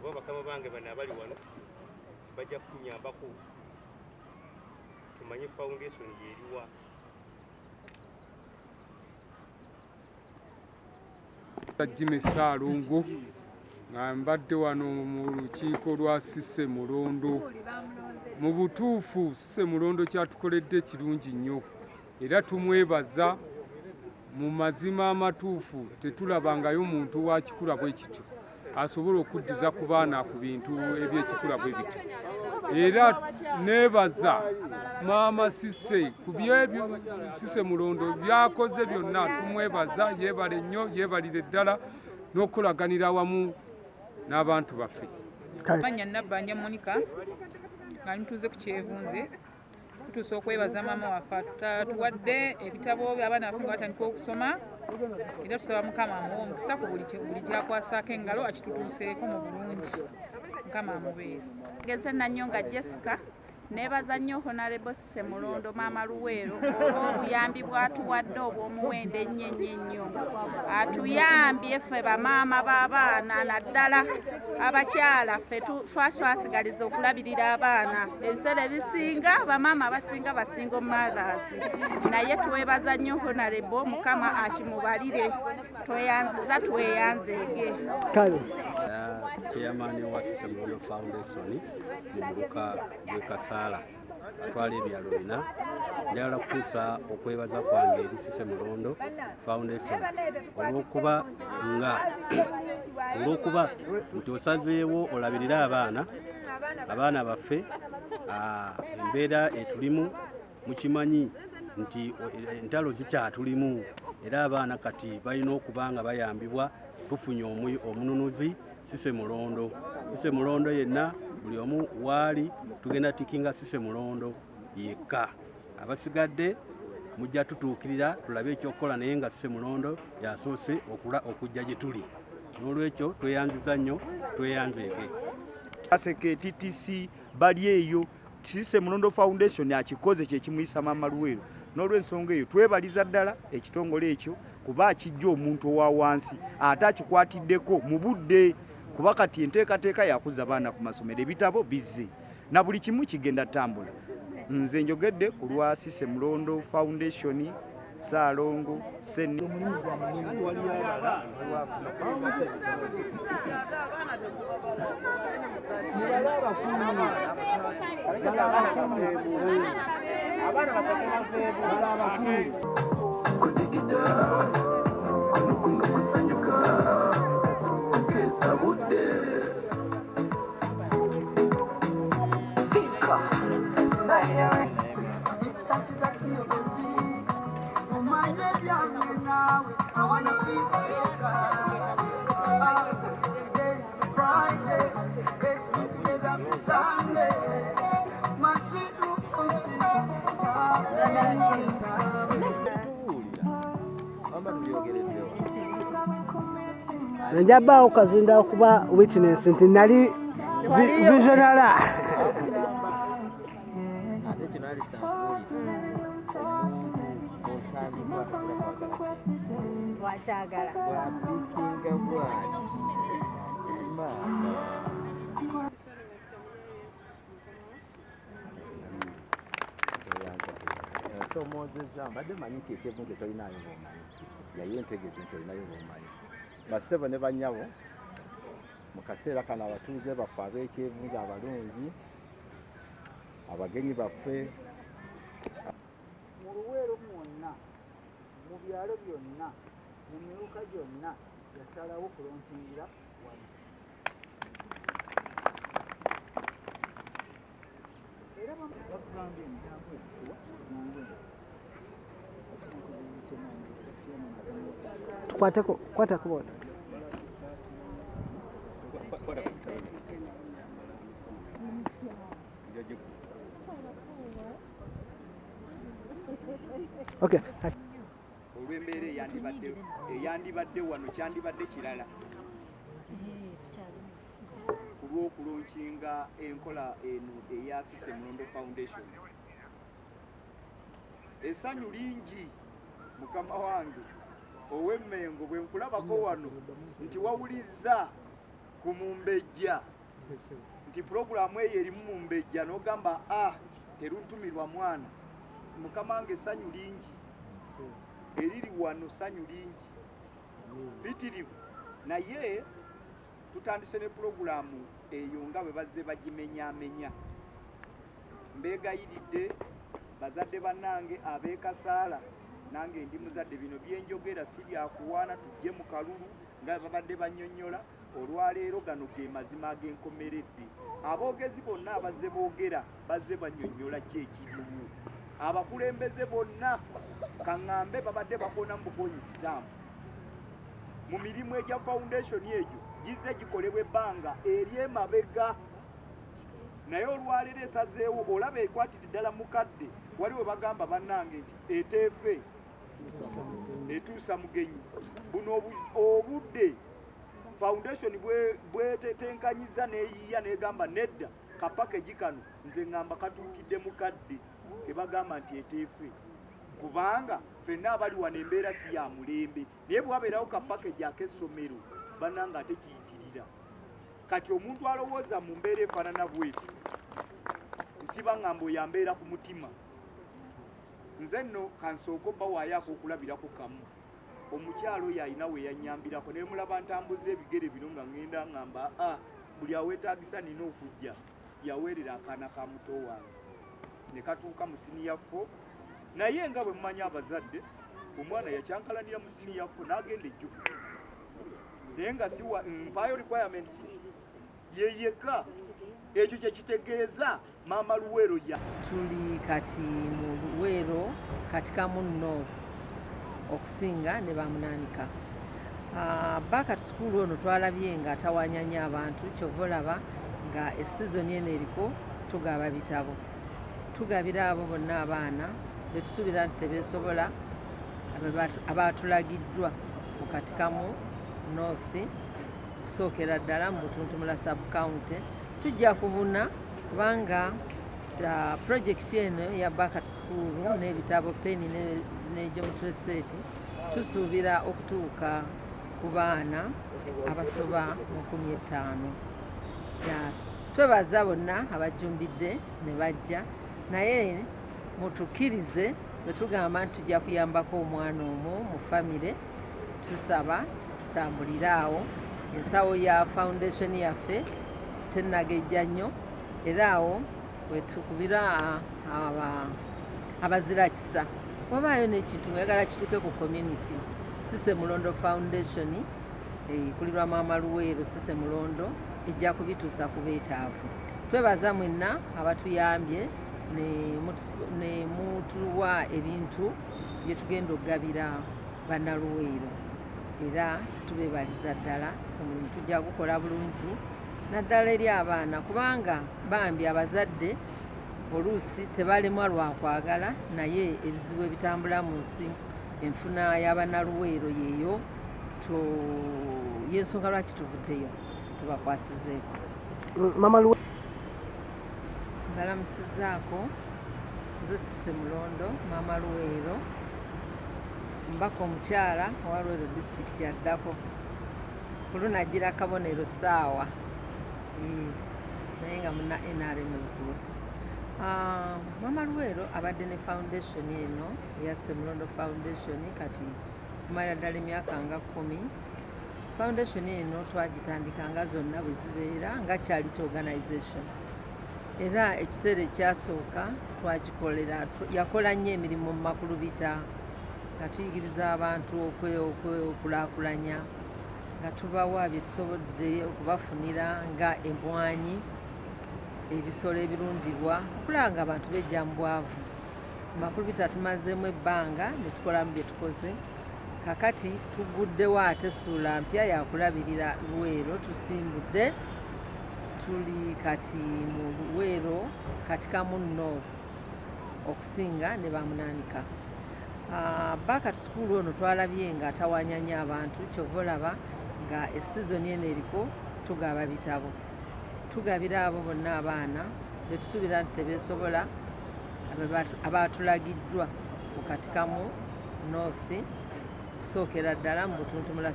bo bakama bange bana abali wano bajja kunyambako tumanye foundation yeriwa. Jimmy Salungu nga mbadde wano mu lukiiko lwa Cissy Mulondo. Mu butuufu Cissy Mulondo kyatukoledde kirungi nnyo era tumwebaza mu mazima amatuufu. Tetulabangayo muntu wa kikula bwe kityo asobola okuddiza ku baana ku bintu eby'ekikula bwe bityo. Era nebaza maama Cissy ku byebyo Cissy Mulondo byakoze byonna. Tumwebaza, yeebale nnyo, yeebalire ddala n'okulaganira wamu n'abantu baffe. Manya Nabbanja Monica nga nituuze ku kyevunze tutuuse okwebaza maama waffe tuwadde ebitabo abaana baffe nga batandika okusoma era tusaba Mukama amuwe omukisa ku buli kyakwasaako engalo akitutuuseeko mu bulungi. Mukama amubeere. Ngeze Nanyonga Jessica nebaza nnyo Honorable Cissy Mulondo Maama Luweero olw'obuyambi bw'atuwadde obw'omuwendo ennyo. Atuyambye ffe bamaama b'abaana naddala abakyala ffe twasigaliza okulabirira abaana. Ebiseera ebisinga bamaama abasinga basingle mothers. Naye twebaza nnyo Honorable, Mukama akimubalire. Tweyanziza tweyanzeege. Chairman wa Cissy Mulondo Foundation Muluka Kasala atwala ebyalo bina njagala kutuusa okwebaza kwange eri Cissy Mulondo Foundation olw'okuba nti osazeewo olabirira abaana baffe. Embeera etulimu mukimanyi nti entalo zikyatulimu era abaana kati balina okuba nga bayambibwa. Tufunye omununuzi Cissy Mulondo. Cissy Mulondo yenna buli omu waali tugenda tikinga Cissy Mulondo yekka. Abasigadde mujja tutuukirira tulabe ekyokukola naye nga Cissy Mulondo yasoose okujja gye tuli. N'olwekyo tweyanziza nnyo, tweyanzeege. Aseke TTC bali eyo Cissy Mulondo Foundation akikoze kye kimuyisa Maama Luweero. N'olw'ensonga eyo twebaliza ddala ekitongole ekyo kuba akijja omuntu owa wansi ate akikwatiddeko mu budde kuba kati enteekateeka yakuza baana ku masomero ebitabo bizze na buli kimu kigenda ttambula. Nze njogedde ku lwa Cissy Mulondo Foundation Salongo Seni. Njaba okazinda okuba witness nti nali visionara. Wachagala. So Moses mbadde manyi nti ekyevunze tolinayo ng'omanyi yaye ntegedde nti olinayo ng'omanyi. Bassebo ne bannyabo mu kaseera kano abatuuze baffe ab'ekyevunze abalungi abagenyi baffe Mu Luweero mwonna mu byalo byonna mu miruka gyonna yasalawo kulonkingira wano. Era bagambye emitambo ekuwa tukwateko kwatako bona. Okay. Olw'embeera eyandibadde wano kyandibadde kirala ku lw'okulonkinga enkola eno eya Cissy Mulondo Foundation. Essanyu lingi mukama wange ow'emmengo bwe nkulabako wano nti wawulizza ku Mumbejja nti puroguramu eyo eri mu Mumbejja n'ogamba teruntumirwa mwana mukama wange essanyu lingi eriri wano ssanyu lingi bitirivu naye tutandise ne puroguramu eyo nga bwe bazze bagimenyaamenya mbeegayiridde bazadde bannange ab'Ekasaala nange ndi muzadde bino byenjogera si byakuwaana tujje mu kalulu nga babadde bannyonnyola olwaleero gano ge mazima ag'enkomeredde aboogezi bonna abazze boogera bazze bannyonnyola ki ekiriwo abakulembeze bonna kaŋŋambe babadde bakona mu bukonyi sitaamu mu mirimu egya foundation egyo gizze gikolebwa ebbanga ery'emabega naye olwaleero esazeewo olaba ekwatidde ddala mukadde wali we bagamba bannange nti eteefe etuusa mugenyi buno obudde foundation bwetetenkanyiza neeyiya negamba nedda kapakegi kano nze ŋŋamba katuukidde mukadde tebagamba nti eteefe kubanga ffenna abali wano embeera si ya mulembe naye bwabeerawo kapakegi ak'essomero bannanga ate kiyitirira kati omuntu alowooza mu mbeera efaanana bwetyo nsiba ŋŋamba oyo ambeera ku mutima nze nno kansooka obba waayaako okulabirako kamu omukyalo oyo alina we yannyambirako naye mulaba ntambuza ebigere bino nga ŋŋenda ŋŋamba buli aweetaagisa nina okujja yaweerera akaana ka muto wange ne katuuka mu siniya 4 naye nga bwe mumanyi abazadde omwana yakyankalanira mu siniya 4 n'agenda ejjuku naye nga siwa mpaayo requirements yeyeka ekyo kyekitegeeza maama Luweero ya tuli kati mu Luweero katika mu North okusinga ne bamunaanika Bakat School ono twalabye nga tawanyanya abantu kyova olaba nga esizoni eno eriko tugaba bitabo tugabira abo bonna abaana betusuubira nti tebeesobola abaatulagiddwa mu katikamu North okusookera ddala mu Butuntumula sub-county tujja kubuna kubanga projekiti eno ya Bakat School n'ebitabo peni ne geometry tusuubira okutuuka ku baana abasoba mu 15. Twebaza bonna abajjumbidde ne bajja naye mutukkirize bwe tugamba nti tujja kuyambako omwana omwo mu famire tusaba tutambulire awo ensawo ya foundation yaffe tennagejja nnyo era awo wetukubira abazira kisa wabaayo n'ekintu ngayagala kituuke ku community Sise Mulondo Foundation ekulirwa maama Luweero Sise Mulondo ejja kubituusa ku beetaavu twebaza mwenna abatuyambye ne mutuwa ebintu bye tugenda okugabira bannaluweero era tubeebaliza ddala omulimu tujja gukola bulungi naddala eri abaana kubanga bambi abazadde oluusi tebalemwa lwakwagala naye ebizibu ebitambula mu nsi enfuna y'abannaluweero yeeyo yensonga lwaki tuvuddeyo tubakwasizeeko mbalamusizaako nze Sise Mulondo maama Luweero mbaka omukyala owa Luweero district addako kulunajjira akabonero ssaawa naye nga muna NRM Lukulu maama Luweero abadde ne foundation eno eya Sise Mulondo Foundation kati kumalira ddala emyaka nga 10 foundation eno twagitandikanga zonna bwe zibeera nga charity organization era ekiseera ekyasooka twagikolera yakola nnyo emirimu mu makulubita nga tuyigiriza abantu okulaakulanya nga tubawa bye tusobodde okubafunira nga emmwanyi ebisolo ebirundibwa okulaba nga abantu bejja mu bwavu makulubita tumazeemu ebbanga ne tukolamu bye tukoze kakati tuguddewo ate essuula mpya yakulabirira Luweero tusimbudde tuli kati mu Luweero katika mu North okusinga ne bamunaanika Bakat School ono twalabye nga tawanyanya abantu kyova olaba nga esizoni eno eriko tugaba bitabo tugabira abo bonna abaana betusuubira nti tebeesobola abaatulagiddwa mu katikamu North okusookera ddala mu Butuntumula